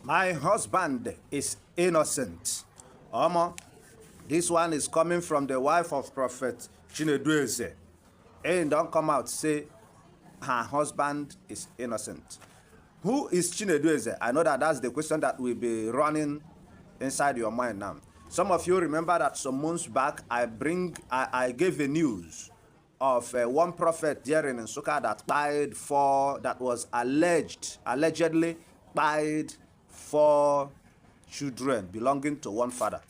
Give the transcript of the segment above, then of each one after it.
My husband is innocent. This one is coming from the wife of Prophet Chinedueze. And don't come out say her husband is innocent. Who is Chinedueze? I know that that's the question that will be running inside your mind now. Some of you remember that some months back I gave a news of one prophet there in Nsukka that was allegedly died 4 children belonging to one father.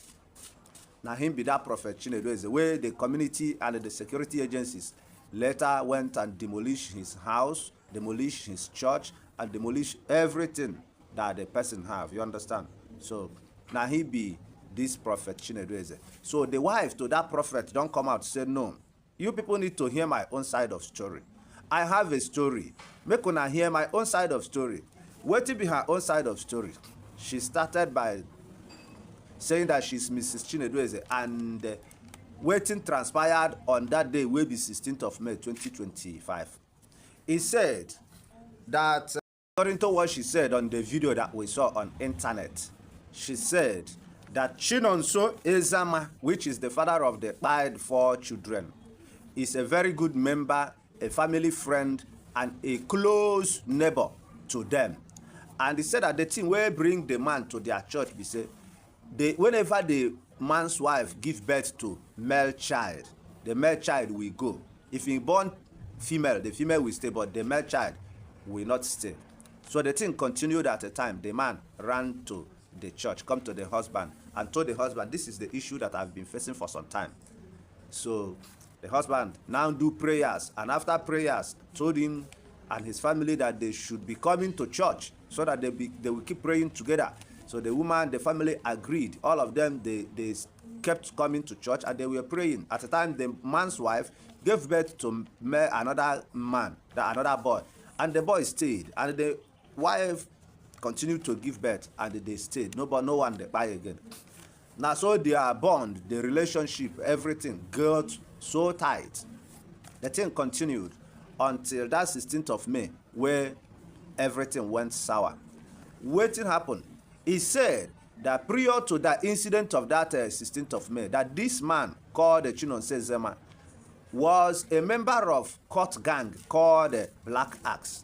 Now him be that prophet Chinedueze, where the community and the security agencies later went and demolished his house, demolished his church, and demolished everything that the person have. You understand? So now he be this prophet Chinedueze. So the wife to that prophet don't come out say, no, you people need to hear my own side of story. I have a story. Make una hear my own side of story. What to be her own side of story? She started by saying that she's Mrs. Chinedueze, and waiting transpired on that day will be 16th of May 2025. He said that, according to what she said on the video that we saw on internet, she said that Chinonso Ezama, which is the father of the died 4 children, is a very good member, a family friend, and a close neighbor to them. And he said that the thing will bring the man to their church, he said, whenever the man's wife gives birth to male child, the male child will go. If he born female, the female will stay, but the male child will not stay. So the thing continued at a time. The man ran to the church, come to the husband, and told the husband, this is the issue that I've been facing for some time. So the husband now do prayers, and after prayers told him and his family that they should be coming to church so that they will keep praying together. So the woman, the family agreed. All of them, they kept coming to church and they were praying. At the time, the man's wife gave birth to another man, another boy. And the boy stayed. And the wife continued to give birth and they stayed. No one they buy again. Now, so their bond, the relationship, everything got so tight. The thing continued until that 16th of May, where everything went sour. Waiting happened. He said that prior to the incident of that 16th of May, that this man called Chinonso Ezama was a member of court gang called Black Axe.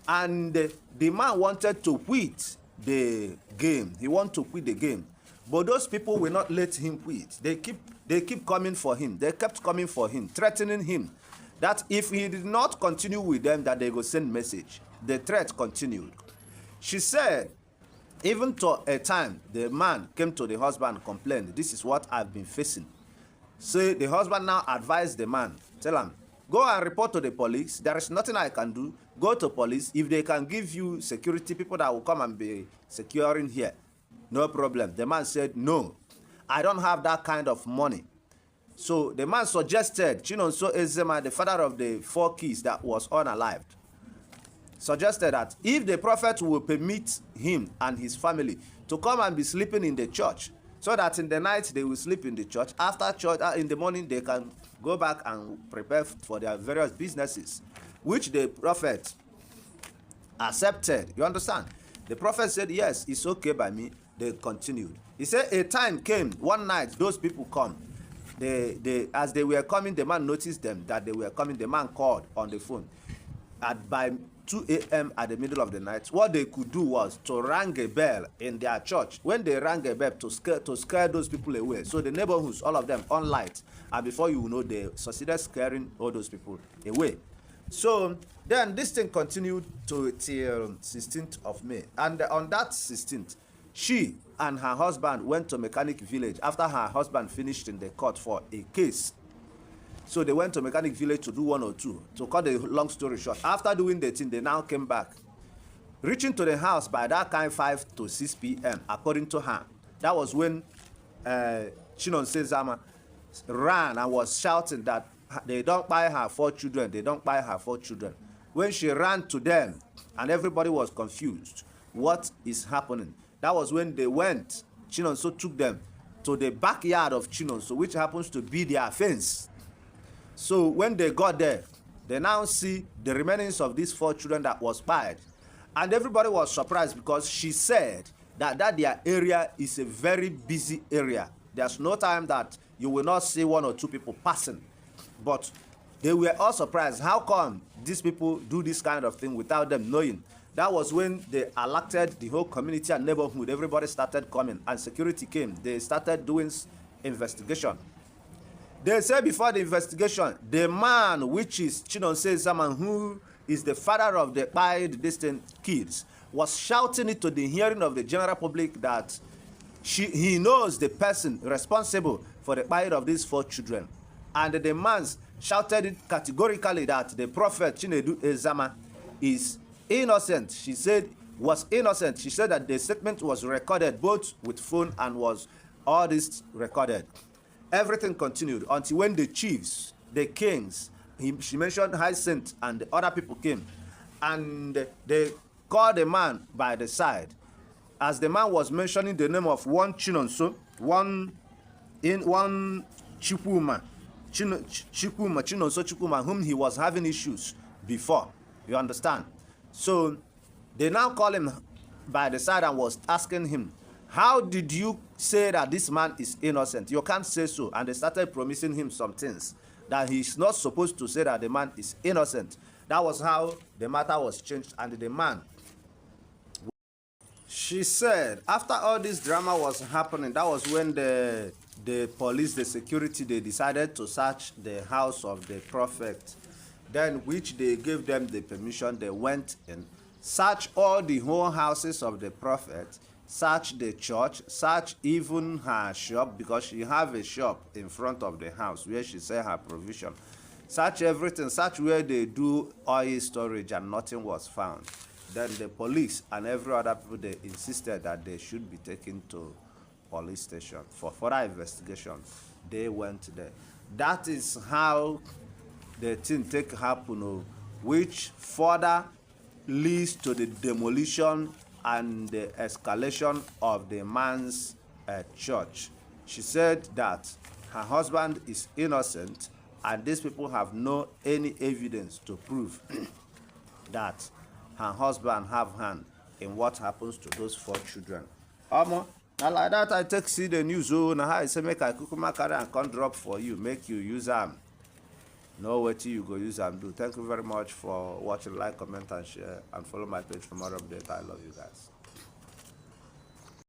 And the man wanted to quit the game. He wanted to quit the game. But those people will not let him quit. They keep coming for him. They kept coming for him, threatening him that if he did not continue with them, that they will send message. The threat continued. She said, even to a time, the man came to the husband and complained, this is what I've been facing. So the husband now advised the man, tell him, go and report to the police. There is nothing I can do. Go to police. If they can give you security, people that will come and be securing here, no problem. The man said, no, I don't have that kind of money. So the man suggested, Chinonso Ezama, the father of the 4 kids that was unalived, suggested that if the prophet will permit him and his family to come and be sleeping in the church, so that in the night they will sleep in the church, after church in the morning they can go back and prepare for their various businesses, which the prophet accepted. You understand? The prophet said, yes, it's okay by me. They continued. He said a time came, one night, those people come. As they were coming, the man noticed them, that they were coming. The man called on the phone. By 2 a.m. at the middle of the night, what they could do was to ring a bell in their church. When they rang a bell to scare those people away, so the neighborhoods, all of them on light, and before you know, they succeeded scaring all those people away. So then this thing continued till 16th of May, and on that 16th, she and her husband went to Mechanic Village after her husband finished in the court for a case. So they went to Mechanic Village to do 1 or 2. To cut the long story short, after doing the thing, they now came back. Reaching to the house by that kind 5 to 6 p.m., according to her. That was when Chinonso Ezama ran and was shouting that they don't buy her 4 children. They don't buy her 4 children. When she ran to them, and everybody was confused, what is happening? That was when they went. Chinonso took them to the backyard of Chinonso, which happens to be their fence. So when they got there, they now see the remains of these 4 children that was spied. And everybody was surprised because she said that their area is a very busy area. There's no time that you will not see one or two people passing. But they were all surprised. How come these people do this kind of thing without them knowing? That was when they alerted the whole community and neighborhood. Everybody started coming and security came. They started doing investigation. They say before the investigation, the man, which is Chinonso Zaman, who is the father of the five distant kids, was shouting it to the hearing of the general public that he knows the person responsible for the fight of these 4 children. And the man shouted it categorically that the prophet Chinedu Ezama is innocent. She said was innocent. She said that the statement was recorded both with phone and was all this recorded. Everything continued until when the chiefs, the kings, she mentioned Hyacinth and the other people came, and they called the man by the side. As the man was mentioning the name of one Chinonso, one Chikuma, Chinonso Chikuma, whom he was having issues before. You understand? So they now call him by the side and was asking him, how did you say that this man is innocent? You can't say so. And they started promising him some things that he's not supposed to say that the man is innocent. That was how the matter was changed, and the man. She said after all this drama was happening, that was when the police, the security, they decided to search the house of the prophet. Then which they gave them the permission, they went in, searched all the whole houses of the prophet, search the church, search even her shop, because she have a shop in front of the house where she sell her provision. Search everything, search where they do oil storage, and nothing was found. Then the police and every other people, they insisted that they should be taken to police station for further investigation. They went there. That is how the thing take happen, which further leads to the demolition and the escalation of the man's church. She said that her husband is innocent, and these people have no any evidence to prove that her husband have hand in what happens to those 4 children. Now like that I take see the news. Now I say make I kukuma carry and come drop for you, make you use them. Know what you go use and do. Thank you very much for watching. Like, comment, and share, and follow my page for more updates. I love you guys.